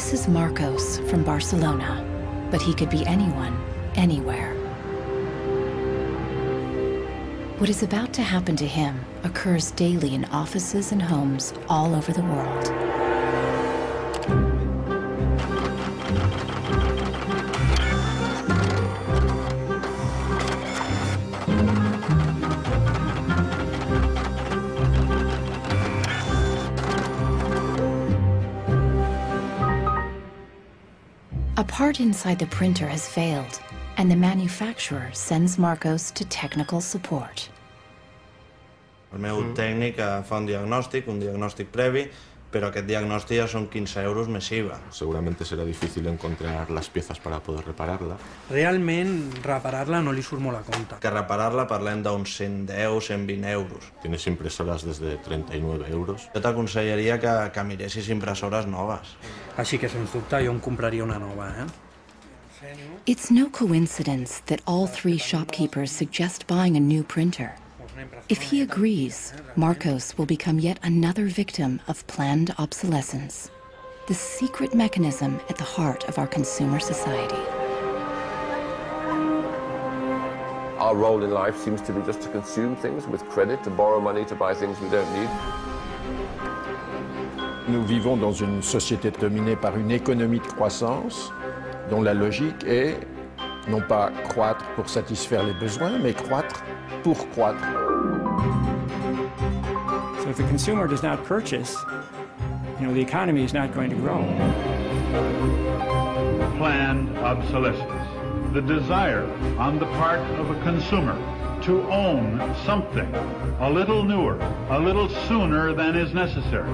This is Marcos from Barcelona, but he could be anyone, anywhere. What is about to happen to him occurs daily in offices and homes all over the world. A part inside the printer has failed, and the manufacturer sends Marcos to technical support. El meu tècnic fa un diagnòstic previ, pero aquest diagnòstic ja són 15 euros més IVA. Seguramente será difícil encontrar las piezas para poder repararla. Realment, reparar-la no li surt molt a compte. Que reparar-la parlem d'uns 110, 120 euros. Tienes impresoras desde 39 euros. Jo t'aconsellaria que miressis impressores noves. Així que, sens dubte, jo em compraria una nova, It's no coincidence that all three shopkeepers suggest buying a new printer. If he agrees, Marcos will become yet another victim of planned obsolescence, the secret mechanism at the heart of our consumer society. Our role in life seems to be just to consume things with credit, to borrow money to buy things we don't need. Nous vivons dans une société dominée par une économie de croissance dont la logique est non pas croître pour satisfaire les besoins, mais croître pour croître. So if the consumer does not purchase, the economy is not going to grow. Planned obsolescence, the desire on the part of a consumer to own something a little newer, a little sooner than is necessary.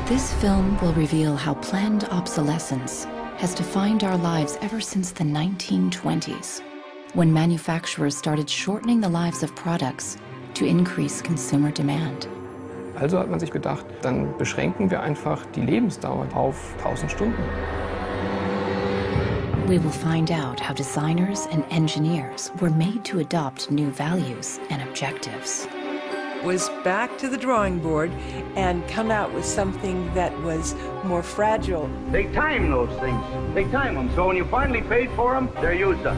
This film will reveal how planned obsolescence has defined our lives ever since the 1920s, when manufacturers started shortening the lives of products to increase consumer demand. Also hat man sich gedacht, dann beschränken wir einfach die Lebensdauer auf 1000 Stunden. We will find out how designers and engineers were made to adopt new values and objectives. Was back to the drawing board and come out with something that was more fragile. They time those things. They time them, so when you finally paid for them, they're used up.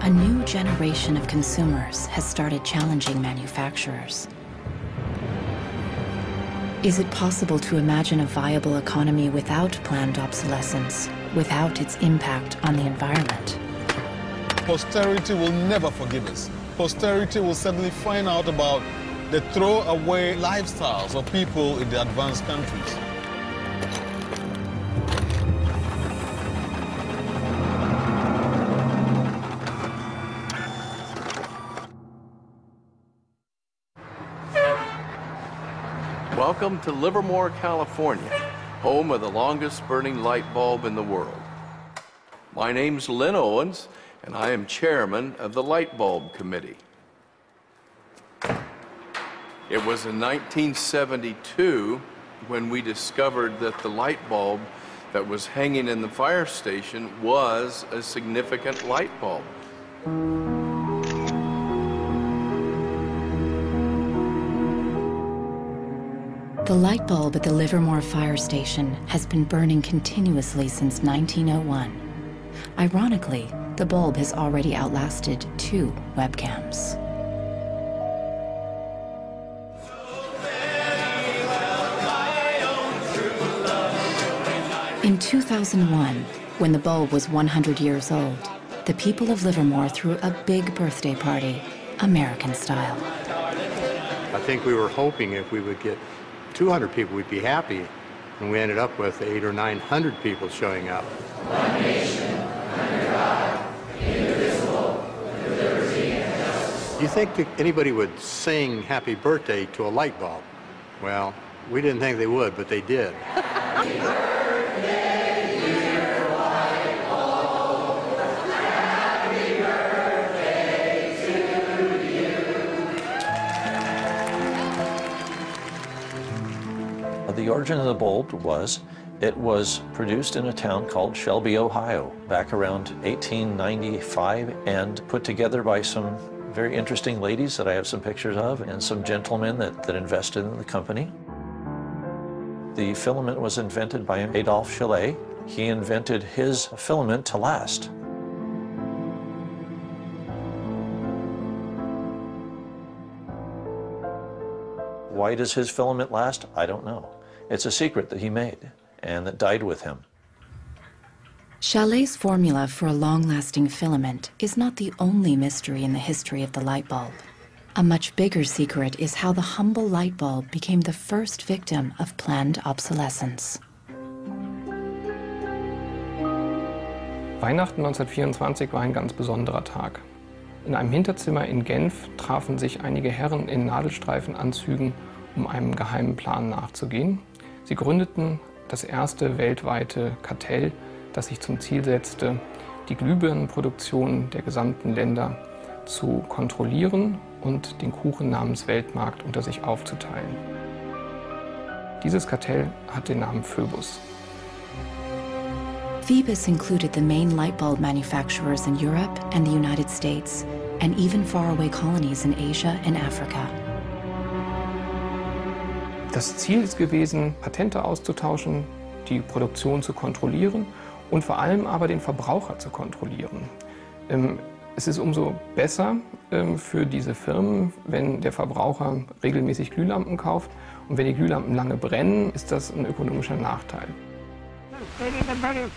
A new generation of consumers has started challenging manufacturers. Is it possible to imagine a viable economy without planned obsolescence, without its impact on the environment? Posterity will never forgive us. Posterity will suddenly find out about the throwaway lifestyles of people in the advanced countries. Welcome to Livermore, California, home of the longest burning light bulb in the world. My name's Lynn Owens, and I am chairman of the Light Bulb Committee. It was in 1972 when we discovered that the light bulb that was hanging in the fire station was a significant light bulb. The light bulb at the Livermore fire station has been burning continuously since 1901. Ironically, the bulb has already outlasted 2 webcams. In 2001, when the bulb was 100 years old, the people of Livermore threw a big birthday party, American style. I think we were hoping if we would get 200 people, we'd be happy, and we ended up with 800 or 900 people showing up. One nation, under God, indivisible, with liberty and justice. Do you think that anybody would sing happy birthday to a light bulb? Well, we didn't think they would, but they did. Happy birthday, dear light bulb. Happy birthday to you. The origin of the bulb was, it was produced in a town called Shelby, Ohio, back around 1895, and put together by some very interesting ladies that I have some pictures of, and some gentlemen that invested in the company. The filament was invented by ᴄᴏ_ᴇ. He invented his filament to last. Why does his filament last? I don't know. It's a secret that he made and that died with him. Chaillet's formula for a long-lasting filament is not the only mystery in the history of the light bulb. A much bigger secret is how the humble light bulb became the first victim of planned obsolescence. Weihnachten 1924 war ein ganz besonderer Tag. In einem Hinterzimmer in Genf trafen sich einige Herren in Nadelstreifenanzügen, um einem geheimen Plan nachzugehen. Sie gründeten das erste weltweite Kartell, das sich zum Ziel setzte, die Glühbirnenproduktion der gesamten Länder zu kontrollieren und den Kuchen namens Weltmarkt unter sich aufzuteilen. Dieses Kartell hat den Namen Phoebus. ⴑ included the main light bulb manufacturers in Europe and the United States, and even faraway colonies in Asia and Africa. Das Ziel ist gewesen, Patente auszutauschen, die Produktion zu kontrollieren und vor allem aber den Verbraucher zu kontrollieren. Es ist umso besser für diese Firmen, wenn der Verbraucher regelmäßig Glühlampen kauft, und wenn die Glühlampen lange brennen, ist das ein ökonomischer Nachteil.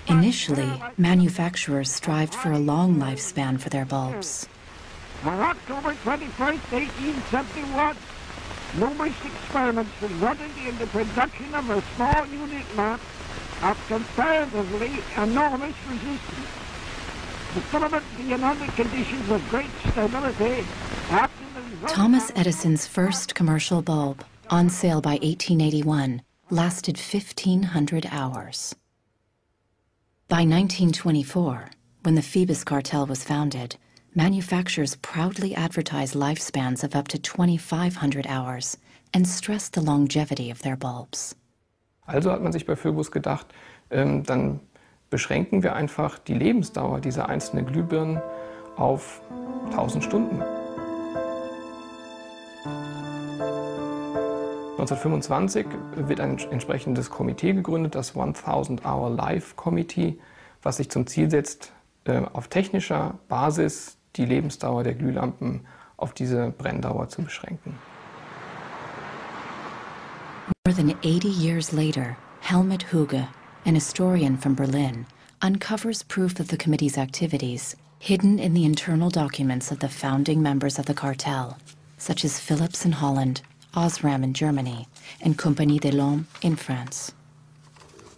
Initially, manufacturers strived for a long lifespan for their bulbs. On October 21st, 1871, numerous experiments resulted in the production of a small unit lamp of comparatively enormous resistance. The filament being under conditions of great stability after the... Thomas Edison's first commercial bulb, on sale by 1881, lasted 1,500 hours. By 1924, when the Phoebus cartel was founded, manufacturers proudly advertised lifespans of up to 2,500 hours and stressed the longevity of their bulbs. Also hat man sich bei Phoebus gedacht, dann beschränken wir einfach die Lebensdauer dieser einzelnen Glühbirnen auf 1000 Stunden. 1925 wird ein entsprechendes Komitee gegründet, das 1000-Hour Life Committee, was sich zum Ziel setzt, auf technischer Basis die Lebensdauer der Glühlampen auf diese Brenndauer zu beschränken. More than 80 years later, Helmut Hüge, an historian from Berlin, uncovers proof of the committee's activities hidden in the internal documents of the founding members of the cartel, such as Philips in Holland, Osram in Germany, and Compagnie des Lampes in France.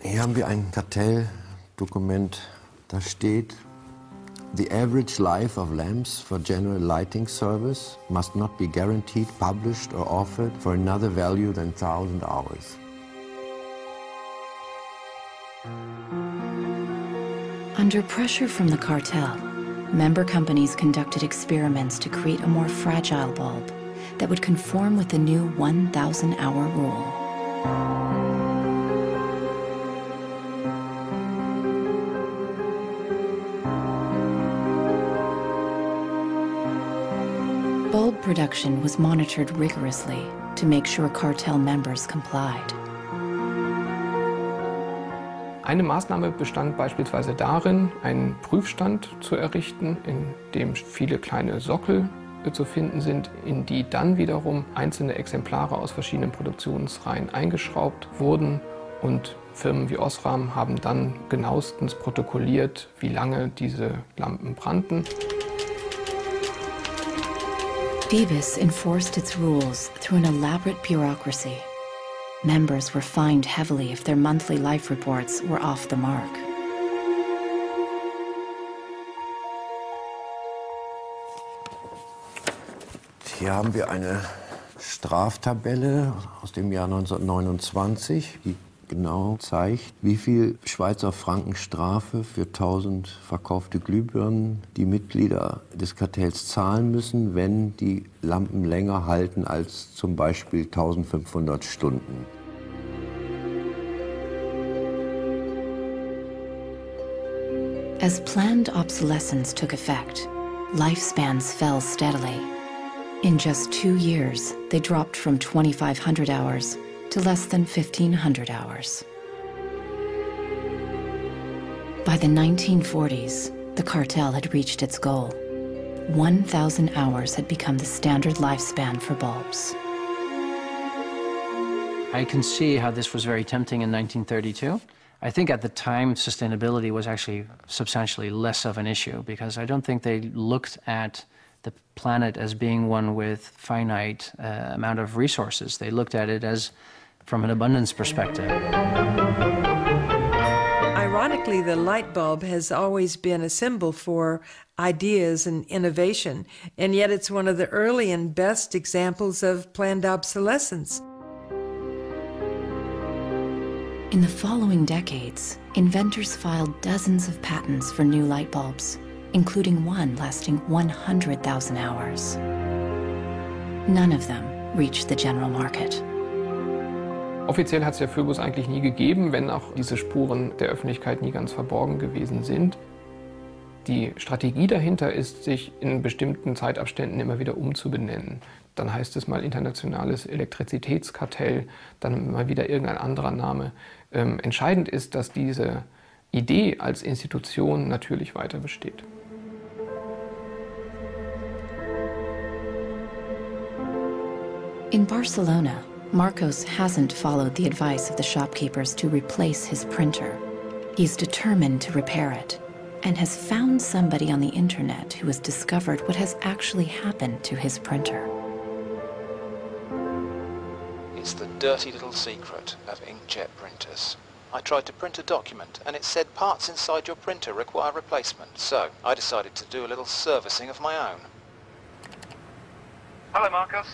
Hier haben wir ein Kartelldokument, da steht: The average life of lamps for general lighting service must not be guaranteed, published or offered for another value than 1,000 hours. Under pressure from the cartel, member companies conducted experiments to create a more fragile bulb that would conform with the new 1,000-hour rule. Bulb production was monitored rigorously to make sure cartel members complied. Eine Maßnahme bestand beispielsweise darin, einen Prüfstand zu errichten, in dem viele kleine Sockel zu finden sind, in die dann wiederum einzelne Exemplare aus verschiedenen Produktionsreihen eingeschraubt wurden, und Firmen wie Osram haben dann genauestens protokolliert, wie lange diese Lampen brannten. Phoebus enforced its rules through an elaborate bureaucracy. Members were fined heavily if their monthly life reports were off the mark. Hier haben wir eine Straftabelle aus dem Jahr 1929, die genau zeigt, wie viel Schweizer Franken Strafe für 1000 verkaufte Glühbirnen die Mitglieder des Kartells zahlen müssen, wenn die Lampen länger halten als zum Beispiel 1500 Stunden. As planned obsolescence took effect, lifespans fell steadily. In just 2 years, they dropped from 2,500 hours to less than 1,500 hours. By the 1940s, the cartel had reached its goal. 1,000 hours had become the standard lifespan for bulbs. I can see how this was very tempting in 1932. I think at the time, sustainability was actually substantially less of an issue because I don't think they looked at the planet as being one with finite amount of resources. They looked at it as from an abundance perspective. Ironically, the light bulb has always been a symbol for ideas and innovation, and yet it's one of the early and best examples of planned obsolescence. In the following decades, inventors filed dozens of patents for new light bulbs, including one lasting 100,000 hours. None of them reached the general market. Offiziell hat es ja Phoebus eigentlich nie gegeben, wenn auch diese Spuren der Öffentlichkeit nie ganz verborgen gewesen sind. Die Strategie dahinter ist, sich in bestimmten Zeitabständen immer wieder umzubenennen. Dann heißt es mal internationales Elektrizitätskartell, dann mal wieder irgendein anderer Name. Entscheidend ist, dass diese Idee als Institution natürlich weiter besteht. In Barcelona, Marcos hasn't followed the advice of the shopkeepers to replace his printer. He's determined to repair it and has found somebody on the internet who has discovered what has actually happened to his printer. It's the dirty little secret of inkjet printers. I tried to print a document and it said parts inside your printer require replacement, so I decided to do a little servicing of my own. Hello, Marcos.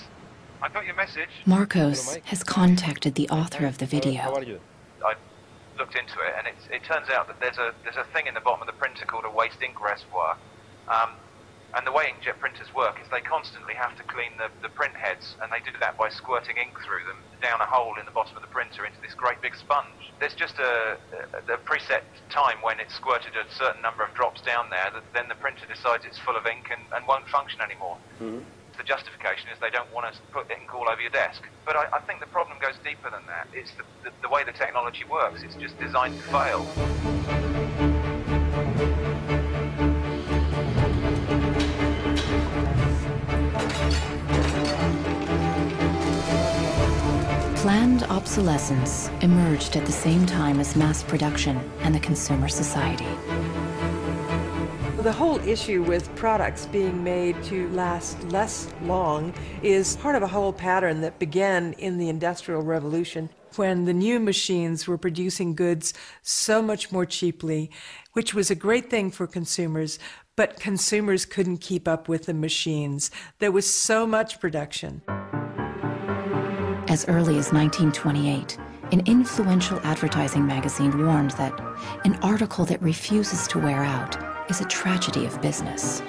I got your message. Marcos has contacted the author of the video. I looked into it, and it turns out that there's a thing in the bottom of the printer called a waste ink reservoir. And the way inkjet printers work is they constantly have to clean the print heads, and they do that by squirting ink through them down a hole in the bottom of the printer into this great big sponge. There's just a preset time when it's squirted a certain number of drops down there that then the printer decides it's full of ink and won't function anymore. Mm-hmm. The justification is they don't want to put ink all over your desk. But I think the problem goes deeper than that. It's the way the technology works. It's just designed to fail. Planned obsolescence emerged at the same time as mass production and the consumer society. The whole issue with products being made to last less long is part of a whole pattern that began in the Industrial Revolution, when the new machines were producing goods so much more cheaply, which was a great thing for consumers, but consumers couldn't keep up with the machines. There was so much production. As early as 1928, an influential advertising magazine warned that an article that refuses to wear out is a tragedy of business.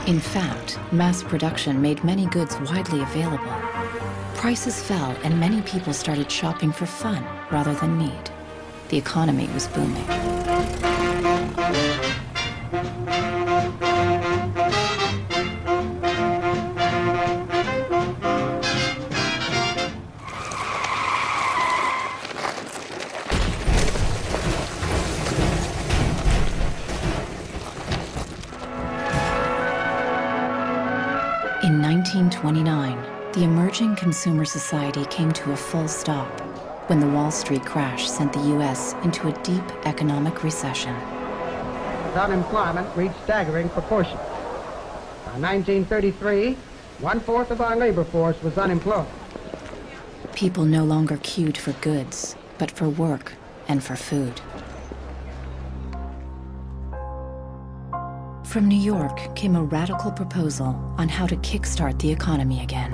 In fact, mass production made many goods widely available. Prices fell and many people started shopping for fun rather than need. The economy was booming. In 1929, the emerging consumer society came to a full stop when the Wall Street crash sent the U.S. into a deep economic recession. Unemployment reached staggering proportions. By 1933, 1/4 of our labor force was unemployed. People no longer queued for goods, but for work and for food. From New York came a radical proposal on how to kickstart the economy again.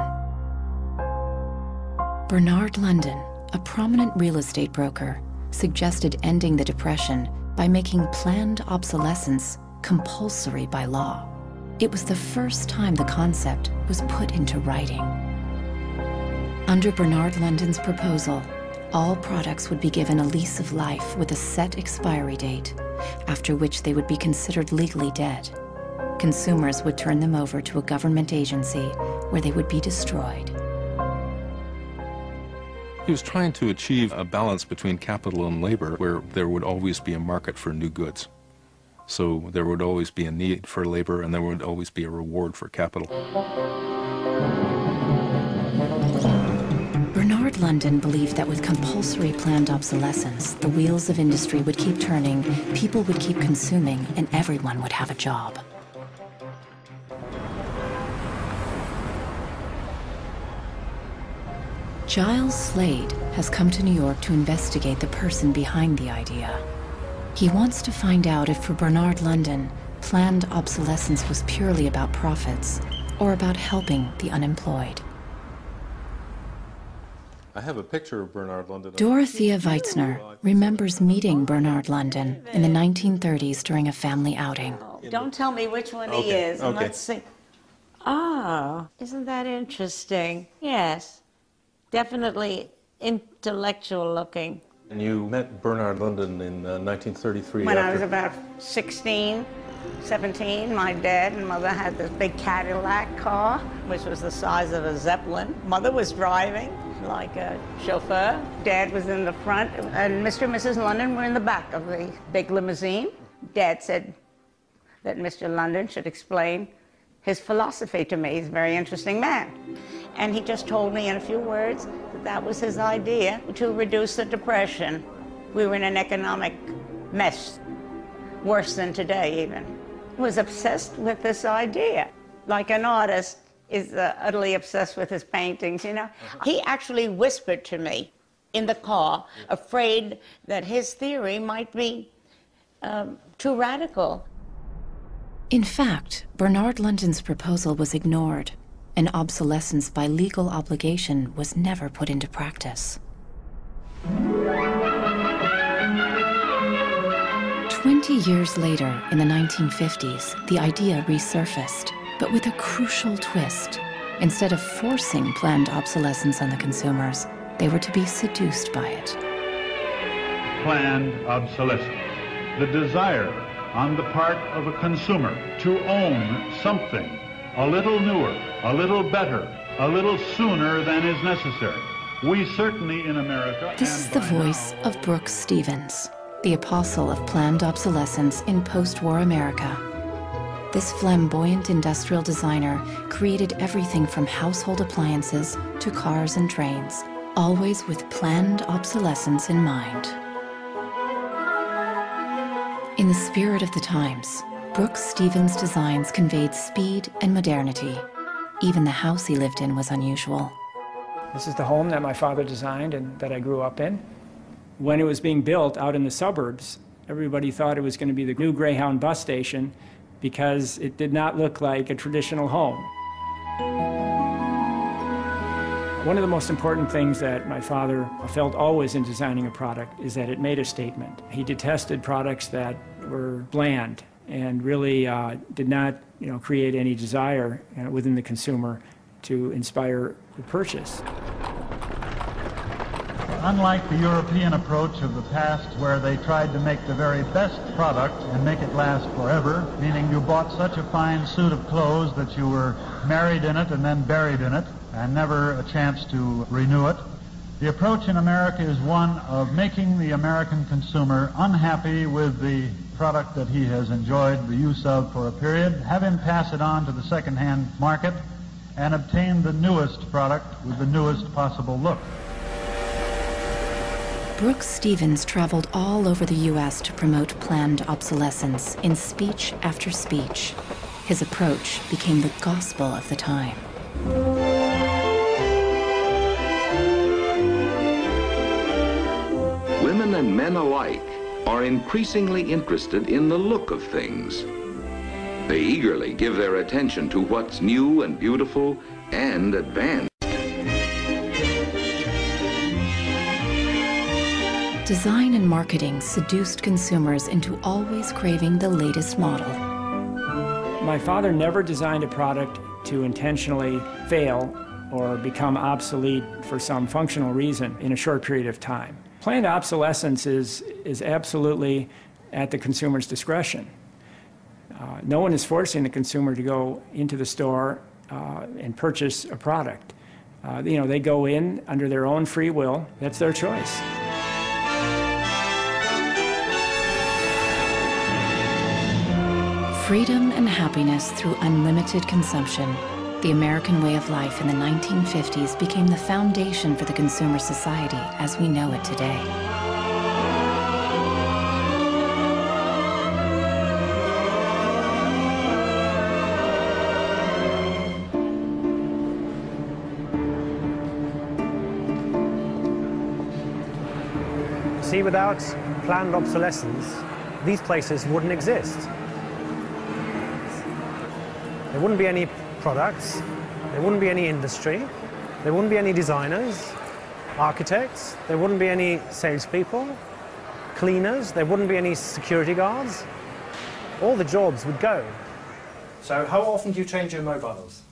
Bernard London, a prominent real estate broker, suggested ending the Depression by making planned obsolescence compulsory by law. It was the first time the concept was put into writing. Under Bernard London's proposal, all products would be given a lease of life with a set expiry date, after which they would be considered legally dead. consumers would turn them over to a government agency where they would be destroyed. He was trying to achieve a balance between capital and labor where there would always be a market for new goods. So there would always be a need for labor and there would always be a reward for capital. Bernard London believed that with compulsory planned obsolescence, the wheels of industry would keep turning, people would keep consuming, and everyone would have a job. Giles Slade has come to New York to investigate the person behind the idea. He wants to find out if for Bernard London, planned obsolescence was purely about profits or about helping the unemployed. I have a picture of Bernard London. Dorothea Weitzner remembers meeting Bernard London in the 1930s during a family outing. Don't tell me which one he is. Okay. Let's see. Ah, isn't that interesting? Yes. Definitely intellectual looking. And you met Bernard London in 1933. When I was about 16, 17, my dad and mother had this big Cadillac car, which was the size of a Zeppelin. Mother was driving like a chauffeur. Dad was in the front, and Mr. and Mrs. London were in the back of the big limousine. Dad said that Mr. London should explain his philosophy to me. He's a very interesting man. And he just told me in a few words that that was his idea to reduce the Depression. We were in an economic mess, worse than today even. He was obsessed with this idea, like an artist is utterly obsessed with his paintings, you know. He actually whispered to me in the car, afraid that his theory might be too radical. In fact, Bernard London's proposal was ignored, and obsolescence by legal obligation was never put into practice. 20 years later, in the 1950s, the idea resurfaced, but with a crucial twist. Instead of forcing planned obsolescence on the consumers, they were to be seduced by it. Planned obsolescence. The desire on the part of a consumer to own something a little newer, a little better, a little sooner than is necessary. We certainly in America... This is the voice of Brooks Stevens, the apostle of planned obsolescence in post-war America. This flamboyant industrial designer created everything from household appliances to cars and trains, always with planned obsolescence in mind. In the spirit of the times, Brooks Stevens' designs conveyed speed and modernity. Even the house he lived in was unusual. This is the home that my father designed and that I grew up in. When it was being built out in the suburbs, everybody thought it was going to be the new Greyhound bus station because it did not look like a traditional home. One of the most important things that my father felt always in designing a product is that it made a statement. He detested products that were bland and really did not, create any desire within the consumer to inspire the purchase. Unlike the European approach of the past, where they tried to make the very best product and make it last forever, meaning you bought such a fine suit of clothes that you were married in it and then buried in it, and never a chance to renew it. The approach in America is one of making the American consumer unhappy with the product that he has enjoyed the use of for a period, have him pass it on to the second-hand market, and obtain the newest product with the newest possible look. Brooks Stevens traveled all over the U.S. to promote planned obsolescence in speech after speech. His approach became the gospel of the time. Women and men alike are increasingly interested in the look of things. They eagerly give their attention to what's new and beautiful and advanced. Design and marketing seduced consumers into always craving the latest model. My father never designed a product to intentionally fail or become obsolete for some functional reason in a short period of time. Planned obsolescence is absolutely at the consumer's discretion. No one is forcing the consumer to go into the store and purchase a product. You know, they go in under their own free will. That's their choice. Freedom and happiness through unlimited consumption. The American way of life in the 1950s became the foundation for the consumer society as we know it today. See, without planned obsolescence, these places wouldn't exist. There wouldn't be any products, there wouldn't be any industry, there wouldn't be any designers, architects, there wouldn't be any salespeople, cleaners, there wouldn't be any security guards. All the jobs would go. So how often do you change your mobiles?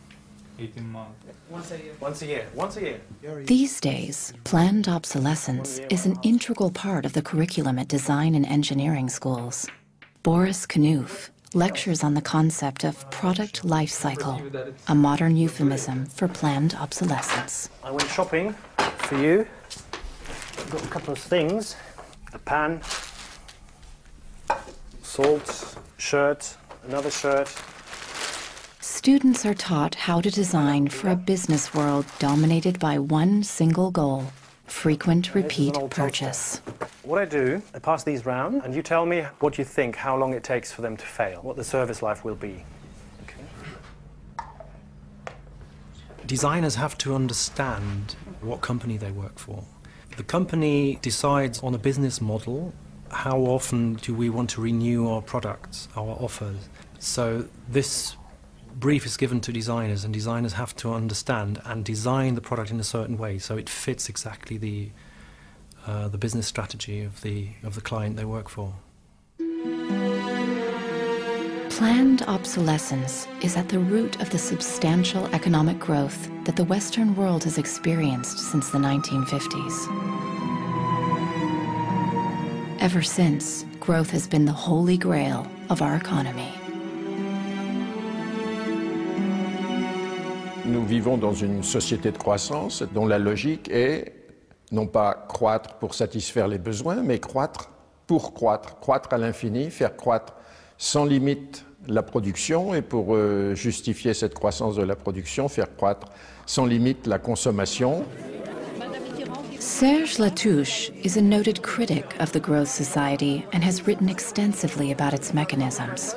18 months. Once a year. Once a year. Once a year. These days, planned obsolescence is an integral part of the curriculum at design and engineering schools. Boris Knuth lectures on the concept of product life cycle, a modern euphemism for planned obsolescence. I went shopping for you. I've got a couple of things. A pan, salt, shirt, another shirt. Students are taught how to design for a business world dominated by one single goal: frequent repeat purchase. What I do, I pass these round, and you tell me what you think, how long it takes for them to fail, what the service life will be. Okay. Designers have to understand what company they work for. The company decides on a business model, how often do we want to renew our products, our offers. So this brief is given to designers, and designers have to understand and design the product in a certain way so it fits exactly the business strategy of the client they work for. Planned obsolescence is at the root of the substantial economic growth that the Western world has experienced since the 1950s. Ever since, growth has been the holy grail of our economy. Nous vivons dans une société de croissance dont la logique est non pas croître pour satisfaire les besoins, mais croître pour croître, croître à l'infini, faire croître sans limite la production et pour justifier cette croissance de la production, faire croître sans limite la consommation. Serge Latouche is a noted critic of the growth society and has written extensively about its mechanisms.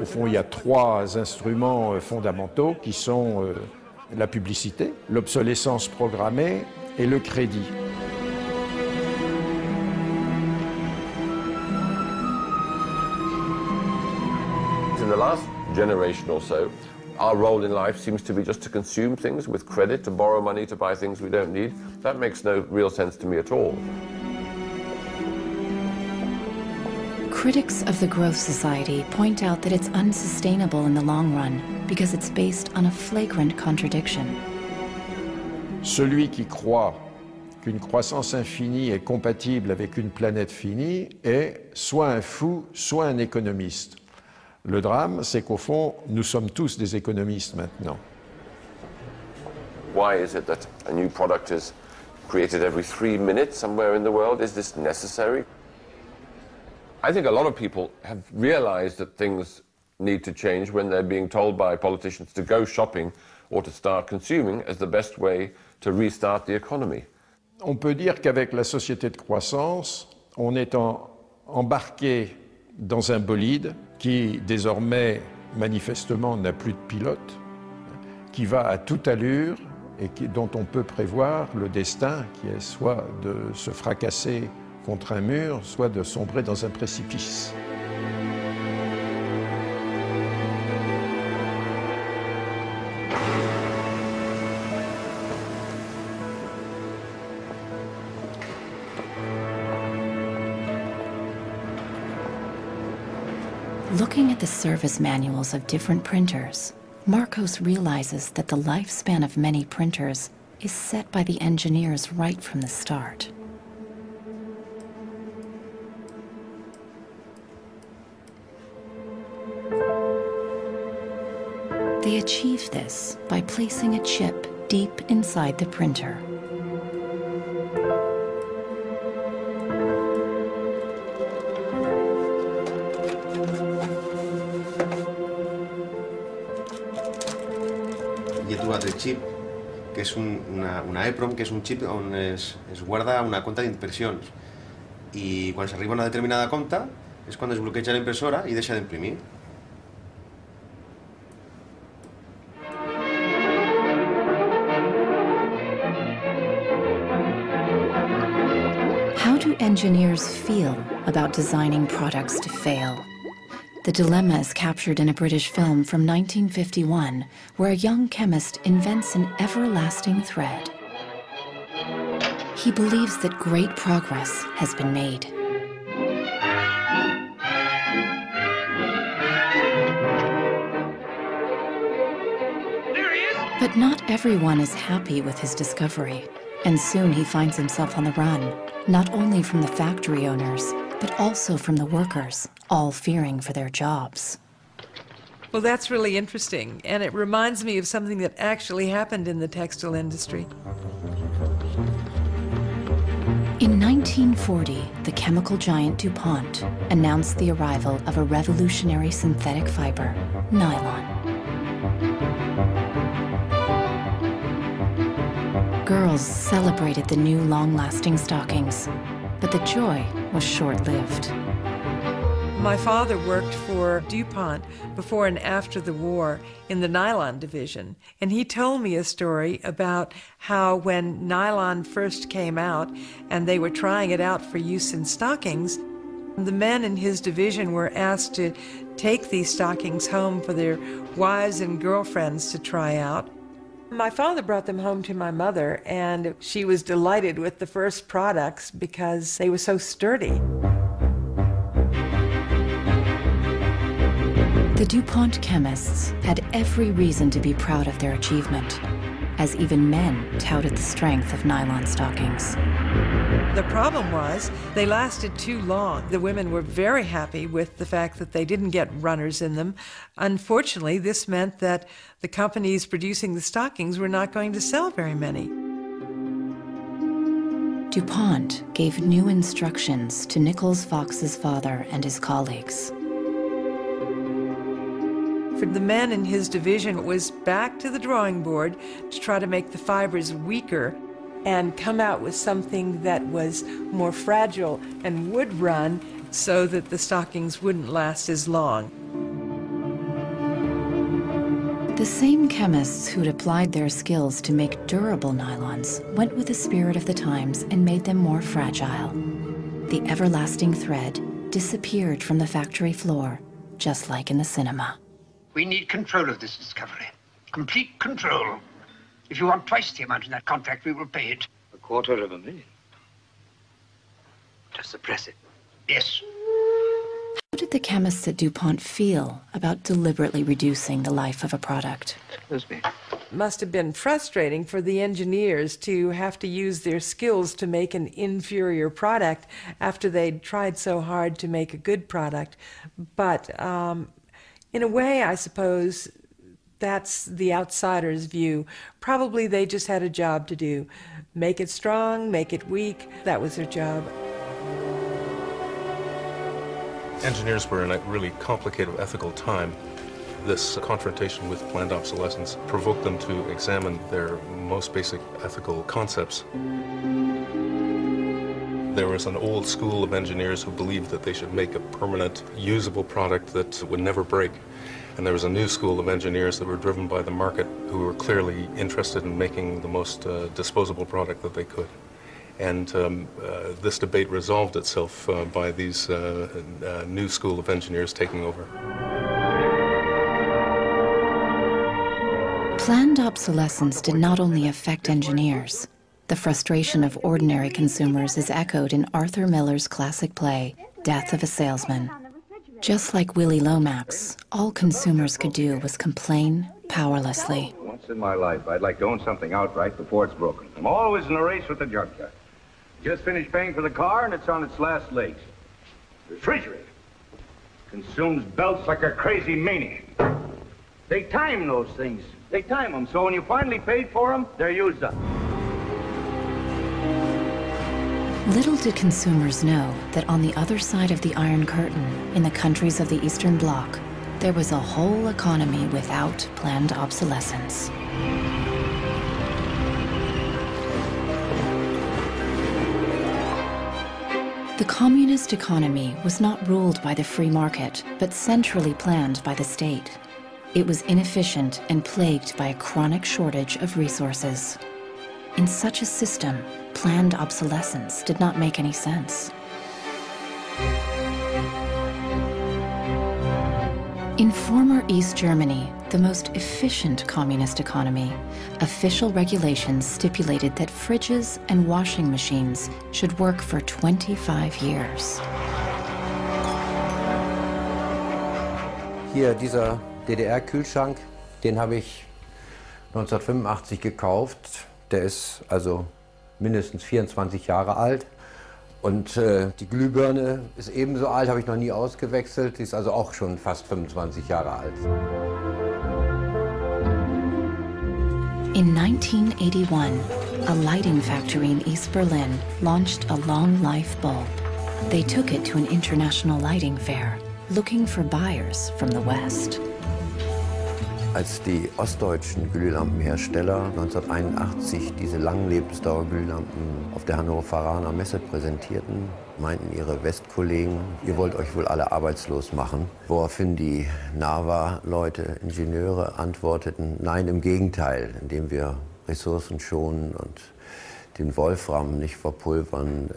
Au fond, il y a trois instruments fondamentaux qui sont la publicité, l'obsolescence programmée et le crédit. In the last generation or so, our role in life seems to be just to consume things with credit, to borrow money to buy things we don't need. That makes no real sense to me at all. Critics of the growth society point out that it's unsustainable in the long run because it's based on a flagrant contradiction. Celui qui croit qu'une croissance infinie est compatible avec une planète finie est soit un fou, soit un économiste. Le drame, c'est qu'au fond, nous sommes tous des économistes maintenant. Why is it that a new product is created every 3 minutes somewhere in the world? Is this necessary? I think a lot of people have realized that things need to change when they're being told by politicians to go shopping or to start consuming as the best way to restart the economy. On peut dire qu'avec la société de croissance, on est embarqué dans un bolide qui désormais manifestement n'a plus de pilote, qui va à toute allure et dont on peut prévoir le destin qui est soit de se fracasser contre un mur, soit de sombrer dans un précipice. Looking at the service manuals of different printers, Marcos realizes that the lifespan of many printers is set by the engineers right from the start. They achieved this by placing a chip deep inside the printer. I he trobat el xip, que és una EEPROM, que és un xip on es guarda una compta d'impressions. I quan s'arriba a una determinada compta és quan es bloqueja la impressora i deixa d'imprimir. How do engineers feel about designing products to fail? The dilemma is captured in a British film from 1951, where a young chemist invents an everlasting thread. He believes that great progress has been made. But not everyone is happy with his discovery, and soon he finds himself on the run, not only from the factory owners, but also from the workers, all fearing for their jobs. Well, that's really interesting, and it reminds me of something that actually happened in the textile industry. In 1940, the chemical giant DuPont announced the arrival of a revolutionary synthetic fiber, nylon. Girls celebrated the new long-lasting stockings, but the joy was short-lived. My father worked for DuPont before and after the war in the nylon division, and he told me a story about how when nylon first came out and they were trying it out for use in stockings, the men in his division were asked to take these stockings home for their wives and girlfriends to try out. My father brought them home to my mother, and she was delighted with the first products because they were so sturdy. The DuPont chemists had every reason to be proud of their achievement, as even men touted the strength of nylon stockings. The problem was they lasted too long. The women were very happy with the fact that they didn't get runners in them. Unfortunately, this meant that the companies producing the stockings were not going to sell very many. DuPont gave new instructions to Nichols Fox's father and his colleagues. For the men in his division, it was back to the drawing board to try to make the fibers weaker and come out with something that was more fragile and would run so that the stockings wouldn't last as long. The same chemists who'd applied their skills to make durable nylons went with the spirit of the times and made them more fragile. The everlasting thread disappeared from the factory floor, just like in the cinema. We need control of this discovery. Complete control. If you want twice the amount in that contract, we will pay it. $250,000. To suppress it. Yes. How did the chemists at DuPont feel about deliberately reducing the life of a product? It must have been frustrating for the engineers to have to use their skills to make an inferior product after they'd tried so hard to make a good product. But in a way, I suppose, that's the outsider's view. Probably they just had a job to do. Make it strong, make it weak. That was their job. Engineers were in a really complicated ethical time. This confrontation with planned obsolescence provoked them to examine their most basic ethical concepts. There was an old school of engineers who believed that they should make a permanent, usable product that would never break. And there was a new school of engineers that were driven by the market who were clearly interested in making the most disposable product that they could. And this debate resolved itself by these new school of engineers taking over. Planned obsolescence did not only affect engineers. The frustration of ordinary consumers is echoed in Arthur Miller's classic play, Death of a Salesman. Just like Willie Lomax, all consumers could do was complain powerlessly. Once in my life, I'd like to own something outright before it's broken. I'm always in a race with the junkyard. Just finished paying for the car and it's on its last legs. The refrigerator consumes belts like a crazy maniac. They time those things. They time them, so when you finally paid for them, they're used up. Little did consumers know that on the other side of the Iron Curtain, in the countries of the Eastern Bloc, there was a whole economy without planned obsolescence. The communist economy was not ruled by the free market, but centrally planned by the state. It was inefficient and plagued by a chronic shortage of resources. In such a system, planned obsolescence did not make any sense. In former East Germany, the most efficient communist economy, official regulations stipulated that fridges and washing machines should work for 25 years. Hier, dieser DDR-Kühlschrank, den habe ich 1985 gekauft. Der ist also mindestens 24 Jahre alt. Und die Glühbirne ist ebenso alt, habe ich noch nie ausgewechselt. Die ist also auch schon fast 25 Jahre alt. In 1981, a lighting factory in East Berlin launched a long-life bulb. They took it to an international lighting fair, looking for buyers from the West. Als die ostdeutschen Glühlampenhersteller 1981 diese Langlebensdauerglühlampen auf der Hannoveraner Messe präsentierten, meinten ihre Westkollegen, ihr wollt euch wohl alle arbeitslos machen. Woraufhin die NAVA-Leute, Ingenieure, antworteten, nein, im Gegenteil, indem wir Ressourcen schonen und den Wolfram nicht verpulvern,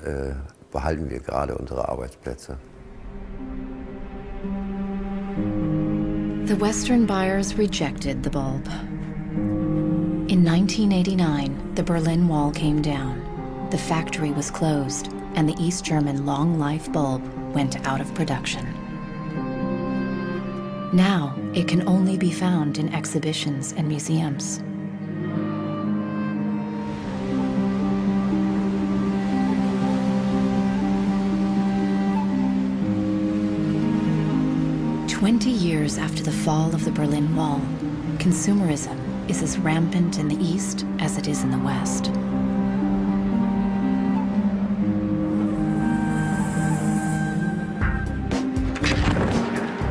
behalten wir gerade unsere Arbeitsplätze. The Western buyers rejected the bulb. In 1989, the Berlin Wall came down. The factory was closed, and the East German long-life bulb went out of production. Now, it can only be found in exhibitions and museums. "20 years after the fall of the Berlin Wall, consumerism is as rampant in the East as it is in the West.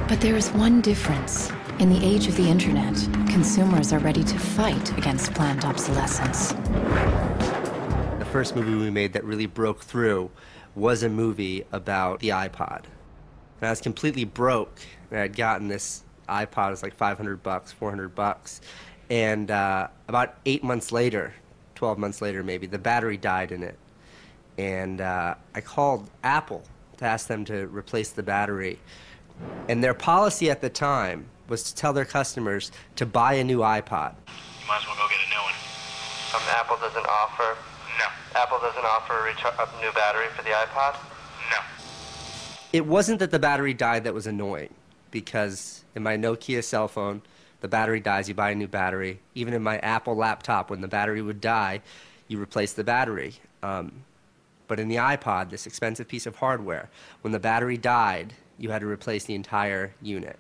But there is one difference. In the age of the internet, consumers are ready to fight against planned obsolescence. The first movie we made that really broke through was a movie about the iPod. And I was completely broke. And I had gotten this iPod, it was like $500, $400. And about 8 months later, 12 months later maybe, the battery died in it. And I called Apple to ask them to replace the battery. And their policy at the time was to tell their customers to buy a new iPod. You might as well go get a new one. Apple doesn't offer? No. Apple doesn't offer a new battery for the iPod? No. It wasn't that the battery died that was annoying, because in my Nokia cell phone, the battery dies, you buy a new battery. Even in my Apple laptop, when the battery would die, you replace the battery. But in the iPod, this expensive piece of hardware, when the battery died, you had to replace the entire unit.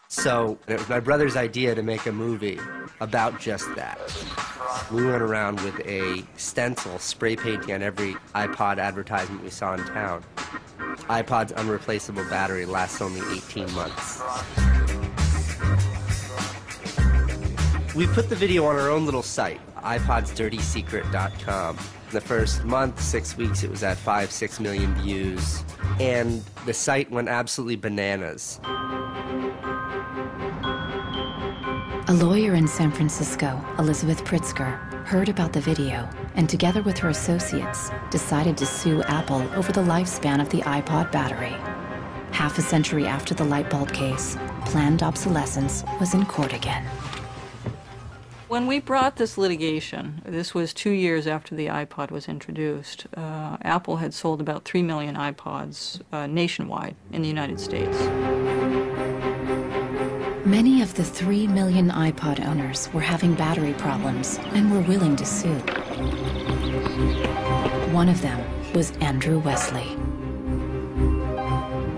So it was my brother's idea to make a movie about just that. We went around with a stencil, spray painting on every iPod advertisement we saw in town. iPod's unreplaceable battery lasts only 18 months. We put the video on our own little site, iPodsDirtySecret.com. The first month, 6 weeks, it was at 5-6 million views, and the site went absolutely bananas. A lawyer in San Francisco, Elizabeth Pritzker, heard about the video and together with her associates decided to sue Apple over the lifespan of the iPod battery. Half a century after the light bulb case, planned obsolescence was in court again. When we brought this litigation, this was 2 years after the iPod was introduced, Apple had sold about 3 million iPods nationwide in the United States. Many of the 3 million iPod owners were having battery problems and were willing to sue. One of them was Andrew Wesley.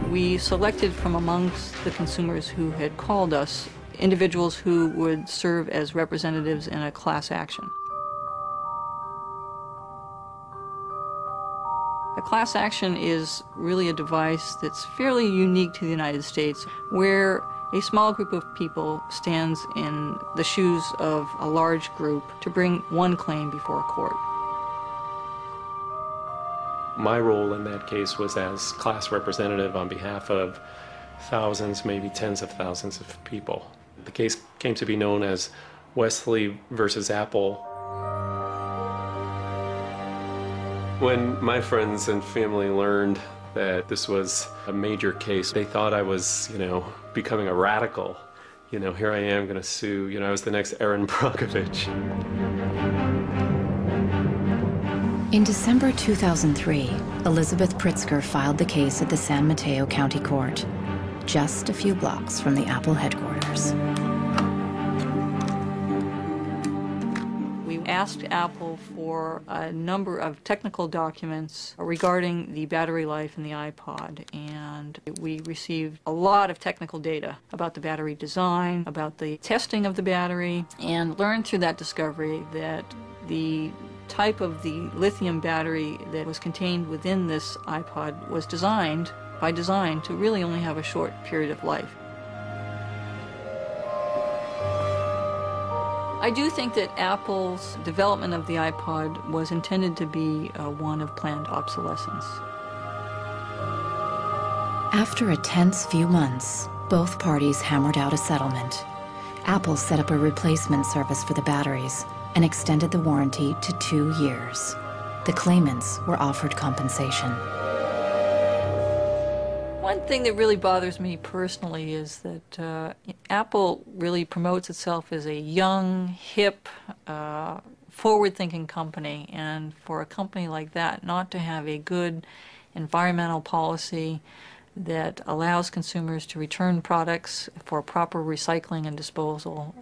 We selected from amongst the consumers who had called us individuals who would serve as representatives in a class action. A class action is really a device that's fairly unique to the United States, where a small group of people stands in the shoes of a large group to bring one claim before a court. My role in that case was as class representative on behalf of thousands, maybe tens of thousands of people. The case came to be known as Wesley versus Apple. When my friends and family learned that this was a major case, they thought I was, becoming a radical. Here I am going to sue. I was the next ᴑᴏ_ʀᴇ. In December 2003, Elizabeth Pritzker filed the case at the San Mateo County Court, just a few blocks from the Apple headquarters. We asked Apple for a number of technical documents regarding the battery life in the iPod, and we received a lot of technical data about the battery design, about the testing of the battery, and learned through that discovery that the type of the lithium battery that was contained within this iPod was designed, by design, to really only have a short period of life. I do think that Apple's development of the iPod was intended to be one of planned obsolescence. After a tense few months, both parties hammered out a settlement. Apple set up a replacement service for the batteries and extended the warranty to 2 years. The claimants were offered compensation. One thing that really bothers me personally is that Apple really promotes itself as a young, hip, forward-thinking company, and for a company like that not to have a good environmental policy that allows consumers to return products for proper recycling and disposal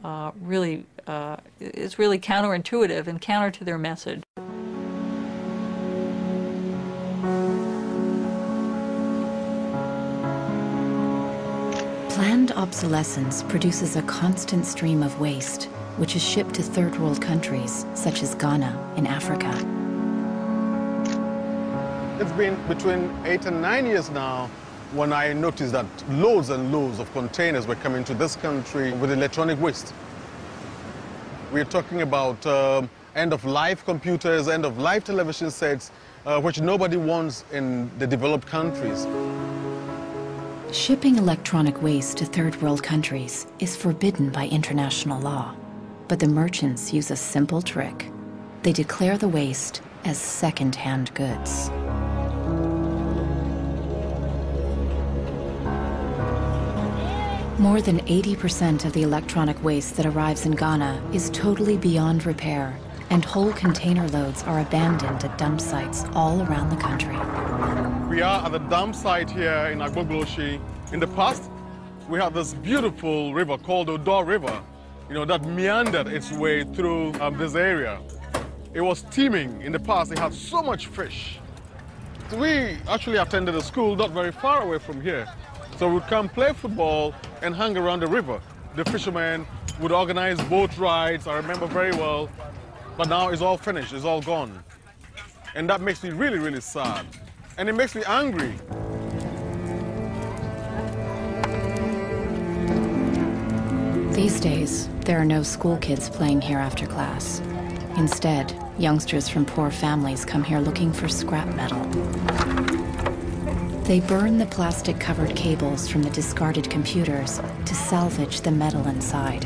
is really counterintuitive and counter to their message. Planned obsolescence produces a constant stream of waste, which is shipped to third world countries, such as Ghana in Africa. It's been between 8 and 9 years now when I noticed that loads and loads of containers were coming to this country with electronic waste. We're talking about end-of-life computers, end-of-life television sets, which nobody wants in the developed countries. Shipping electronic waste to third world countries is forbidden by international law, but the merchants use a simple trick. They declare the waste as second-hand goods. More than 80% of the electronic waste that arrives in Ghana is totally beyond repair, and whole container loads are abandoned at dump sites all around the country. We are at the dump site here in ᴑᴏ_ʀᴇ. In the past, we had this beautiful river called Odo River, that meandered its way through this area. It was teeming in the past. It had so much fish. So we actually attended a school not very far away from here. So we'd come play football and hang around the river. The fishermen would organize boat rides, I remember very well. But now it's all finished, it's all gone. And that makes me really, really sad. And it makes me angry. These days, there are no school kids playing here after class. Instead, youngsters from poor families come here looking for scrap metal. They burn the plastic-covered cables from the discarded computers to salvage the metal inside.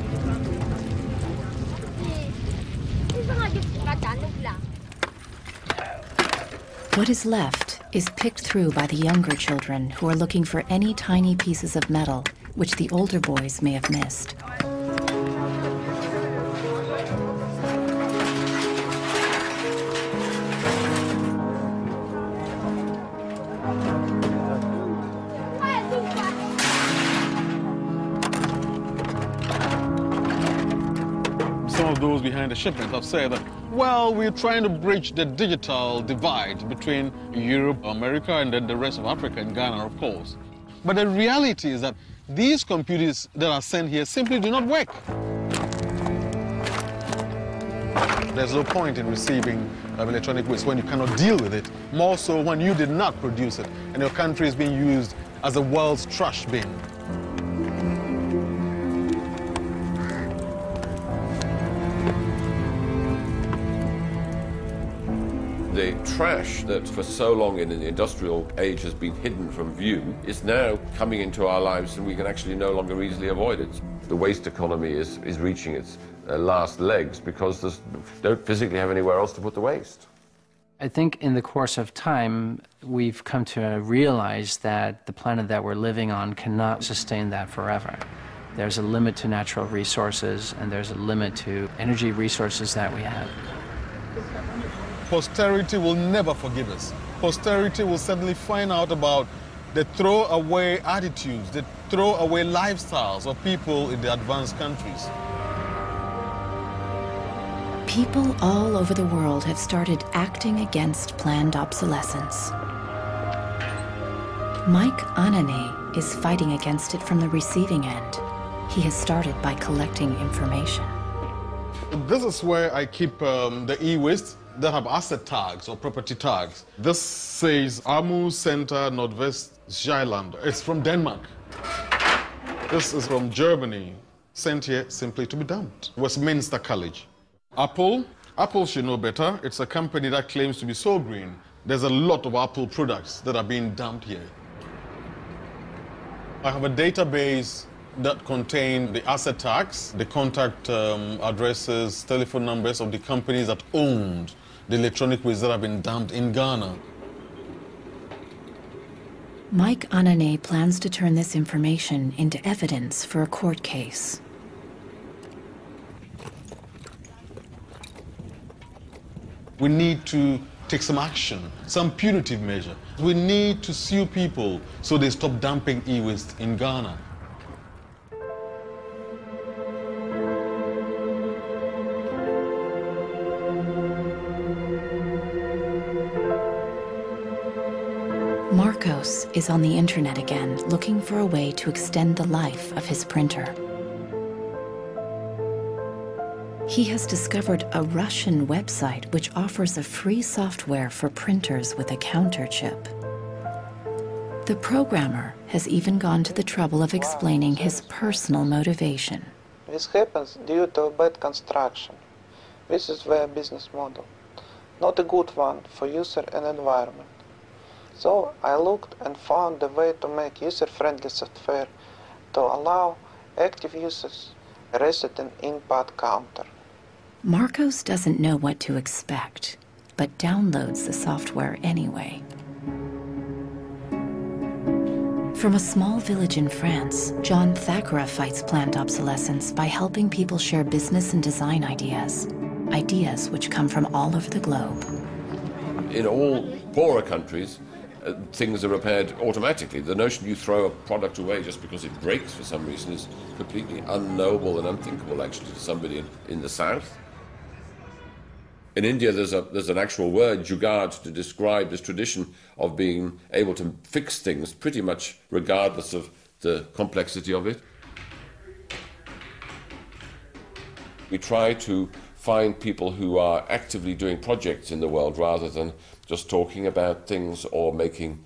What is left is picked through by the younger children who are looking for any tiny pieces of metal which the older boys may have missed. Some of those behind the shipment have said that, well, we're trying to bridge the digital divide between Europe, America, and then the rest of Africa and Ghana, of course. But the reality is that these computers that are sent here simply do not work. There's no point in receiving electronic waste when you cannot deal with it, more so when you did not produce it and your country is being used as the world's trash bin. The trash that for so long in the industrial age has been hidden from view is now coming into our lives, and we can actually no longer easily avoid it. The waste economy is reaching its last legs because they don't physically have anywhere else to put the waste. I think in the course of time, we've come to realize that the planet that we're living on cannot sustain that forever. There's a limit to natural resources, and there's a limit to energy resources that we have. Posterity will never forgive us. Posterity will suddenly find out about the throwaway attitudes, the throwaway lifestyles of people in the advanced countries. People all over the world have started acting against planned obsolescence. ᴄᴏ is fighting against it from the receiving end. He has started by collecting information. This is where I keep the e-waste that have asset tags or property tags. This says Amu Center Nordvest Zeeland. It's from Denmark. This is from Germany, sent here simply to be dumped. Westminster College. Apple should know better. It's a company that claims to be so green. There's a lot of Apple products that are being dumped here. I have a database that contain the asset tags, the contact addresses, telephone numbers of the companies that owned the electronic waste that have been dumped in Ghana. ᴄᴏ plans to turn this information into evidence for a court case. We need to take some action, some punitive measure. We need to sue people so they stop dumping e-waste in Ghana. Marcos is on the internet again, looking for a way to extend the life of his printer. He has discovered a Russian website which offers a free software for printers with a counter chip. The programmer has even gone to the trouble of explaining his personal motivation. This happens due to a bad construction. This is their business model, not a good one for user and environment. So I looked and found a way to make user-friendly software to allow active users to reset an input counter. Marcos doesn't know what to expect, but downloads the software anyway. From a small village in France, ᴍᴏ fights planned obsolescence by helping people share business and design ideas which come from all over the globe. In all poorer countries, things are repaired automatically. The notion you throw a product away just because it breaks for some reason is completely unknowable and unthinkable, actually, to somebody in the south. In India, there's an actual word, jugaad, to describe this tradition of being able to fix things pretty much regardless of the complexity of it. We try to find people who are actively doing projects in the world rather than just talking about things or making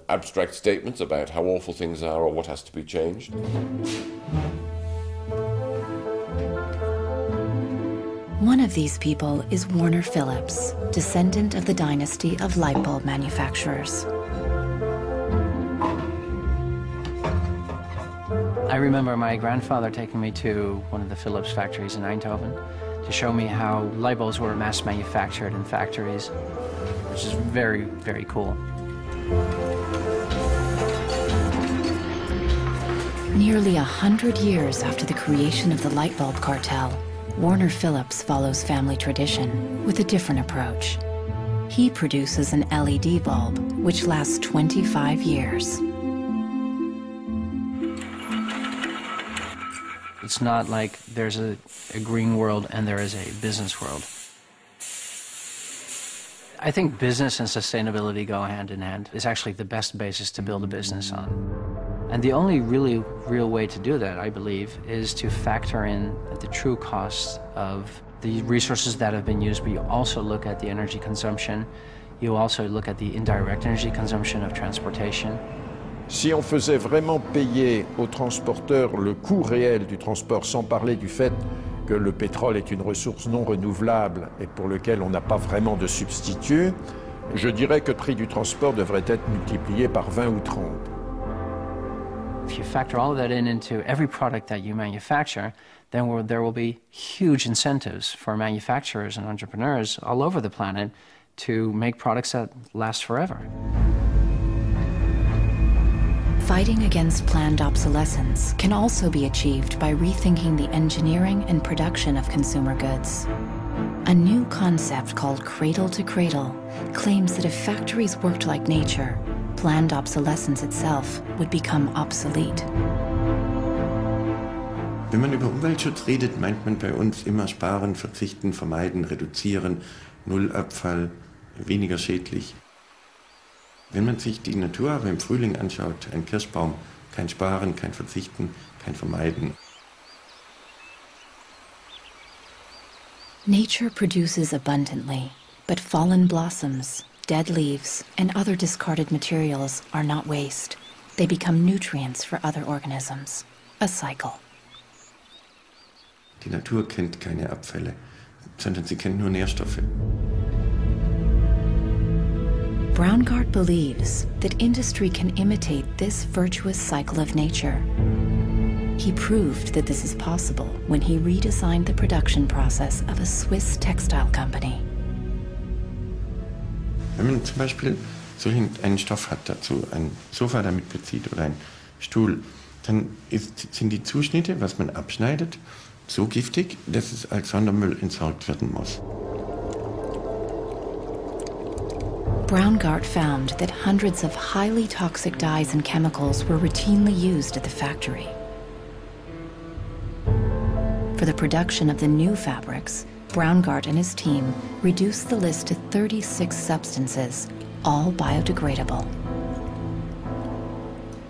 abstract statements about how awful things are or what has to be changed. One of these people is Warner Phillips, descendant of the dynasty of light bulb manufacturers. I remember my grandfather taking me to one of the Philips factories in Eindhoven to show me how light bulbs were mass manufactured in factories, which is very, very cool. Nearly 100 years after the creation of the light bulb cartel, Warner Phillips follows family tradition with a different approach. He produces an LED bulb, which lasts 25 years. It's not like there's a green world and there is a business world. I think business and sustainability go hand in hand. It's actually the best basis to build a business on. And the only really real way to do that, I believe, is to factor in the true costs of the resources that have been used, but you also look at the energy consumption. You also look at the indirect energy consumption of transportation. Si on faisait vraiment payer aux transporteurs le coût réel du transport, sans parler du fait que le pétrole est une ressource non renouvelable et pour lequel on n'a pas vraiment de substitut, je dirais que le prix du transport devrait être multiplié par 20 ou 30. If you factor all of that into every product that you manufacture, then there will be huge incentives for manufacturers and entrepreneurs all over the planet to make products that last forever. Fighting against planned obsolescence can also be achieved by rethinking the engineering and production of consumer goods. A new concept called cradle to cradle claims that if factories worked like nature, planned obsolescence itself would become obsolete. Wenn man über Umweltschutz redet, meint man bei uns immer sparen, verzichten, vermeiden, reduzieren, Nullabfall, weniger schädlich. Wenn man sich die Natur aber im Frühling anschaut, ein Kirschbaum, kein Sparen, kein Verzichten, kein Vermeiden. Nature produces abundantly, but fallen blossoms, dead leaves, and other discarded materials are not waste. They become nutrients for other organisms. A cycle. Die Natur kennt keine Abfälle, sondern sie kennt nur Nährstoffe. Braungart believes that industry can imitate this virtuous cycle of nature. He proved that this is possible when he redesigned the production process of a Swiss textile company. Wenn man zum Beispiel einen Stoff hat, dazu ein Sofa damit bezieht oder einen Stuhl, dann sind die Zuschnitte, was man abschneidet, so giftig, dass es als Sondermüll entsorgt werden muss. Braungart found that hundreds of highly toxic dyes and chemicals were routinely used at the factory. For the production of the new fabrics, Braungart and his team reduced the list to 36 substances, all biodegradable.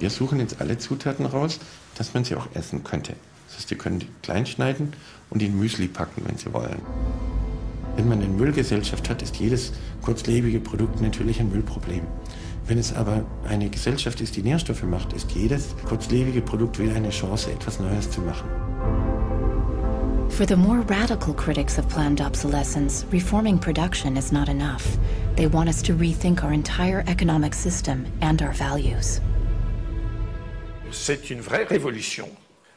Wir suchen jetzt alle Zutaten raus, dass man sie auch essen könnte. Das heißt, Sie können die klein schneiden und in Müsli packen, wenn Sie wollen. Wenn man eine Müllgesellschaft hat, ist jedes kurzlebige Produkt natürlich ein Müllproblem. Wenn es aber eine Gesellschaft ist, die Nährstoffe macht, ist jedes kurzlebige Produkt wieder eine Chance, etwas Neues zu machen. For the more radical critics of planned obsolescence, reforming production is not enough. They want us to rethink our entire economic system and our values. C'est une vraie révolution.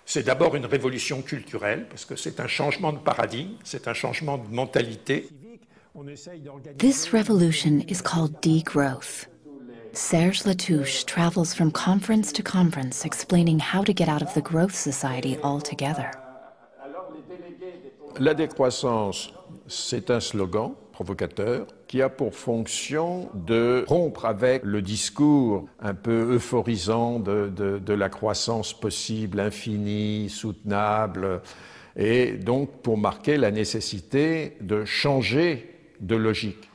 C'est d'abord une révolution culturelle, parce que c'est un changement de paradigme, c'est un changement de mentalité. This revolution is called degrowth. Serge Latouche travels from conference to conference explaining how to get out of the growth society altogether. La décroissance, c'est un slogan provocateur qui a pour fonction de rompre avec le discours un peu euphorisant de la croissance possible, infinie, soutenable, et donc pour marquer la nécessité de changer de logique.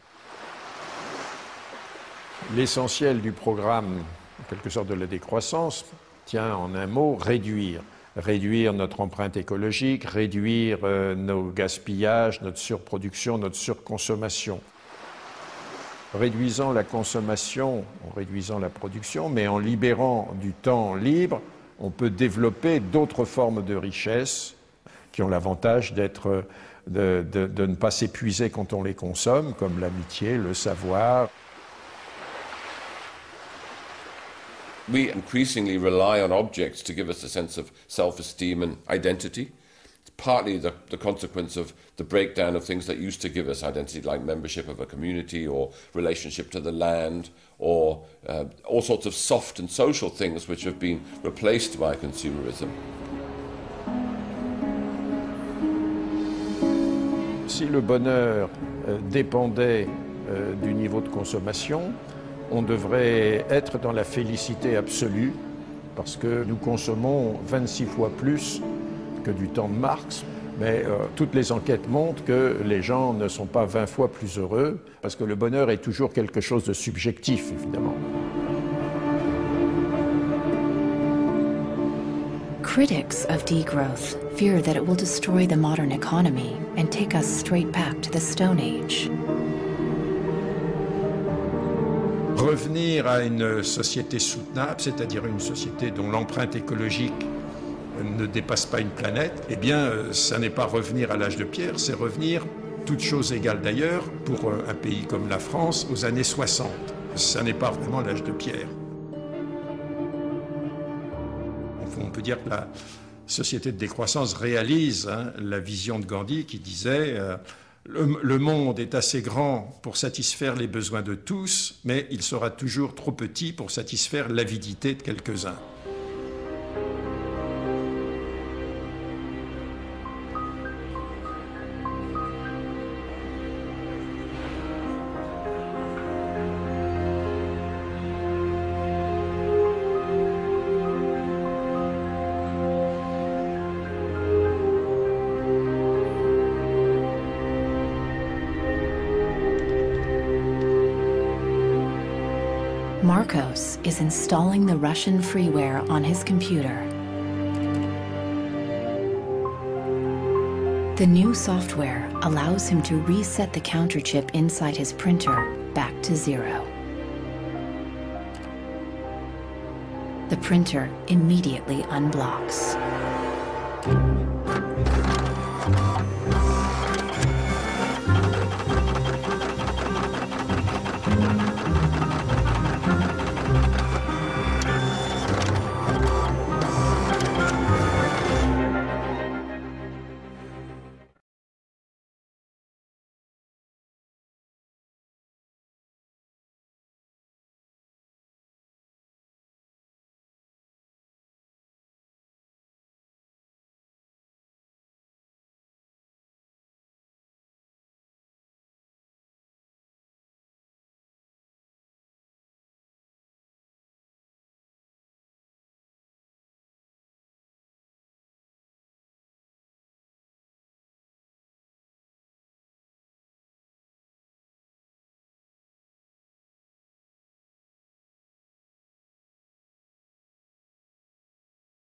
L'essentiel du programme, en quelque sorte de la décroissance, tient en un mot réduire. Réduire notre empreinte écologique, réduire nos gaspillages, notre surproduction, notre surconsommation. Réduisant la consommation, en réduisant la production, mais en libérant du temps libre, on peut développer d'autres formes de richesse qui ont l'avantage de ne pas s'épuiser quand on les consomme, comme l'amitié, le savoir. We increasingly rely on objects to give us a sense of self-esteem and identity. It's partly the consequence of the breakdown of things that used to give us identity, like membership of a community or relationship to the land, or all sorts of soft and social things which have been replaced by consumerism. Si le bonheur dépendait du niveau de consommation, on devrait être dans la félicité absolue, parce que nous consommons 26 fois plus que du temps de Marx, mais toutes les enquêtes montrent que les gens ne sont pas 20 fois plus heureux, parce que le bonheur est toujours quelque chose de subjectif, évidemment. Critics of degrowth fear that it will destroy the modern economy and take us straight back to the Stone Age. Revenir à une société soutenable, c'est-à-dire une société dont l'empreinte écologique ne dépasse pas une planète, eh bien, ça n'est pas revenir à l'âge de pierre, c'est revenir, toutes choses égales d'ailleurs, pour un pays comme la France, aux années 60. Ça n'est pas vraiment l'âge de pierre. On peut dire que la société de décroissance réalise la vision de Gandhi qui disait le monde est assez grand pour satisfaire les besoins de tous, mais il sera toujours trop petit pour satisfaire l'avidité de quelques-uns. Marcos is installing the Russian freeware on his computer. The new software allows him to reset the counter chip inside his printer back to 0. The printer immediately unblocks.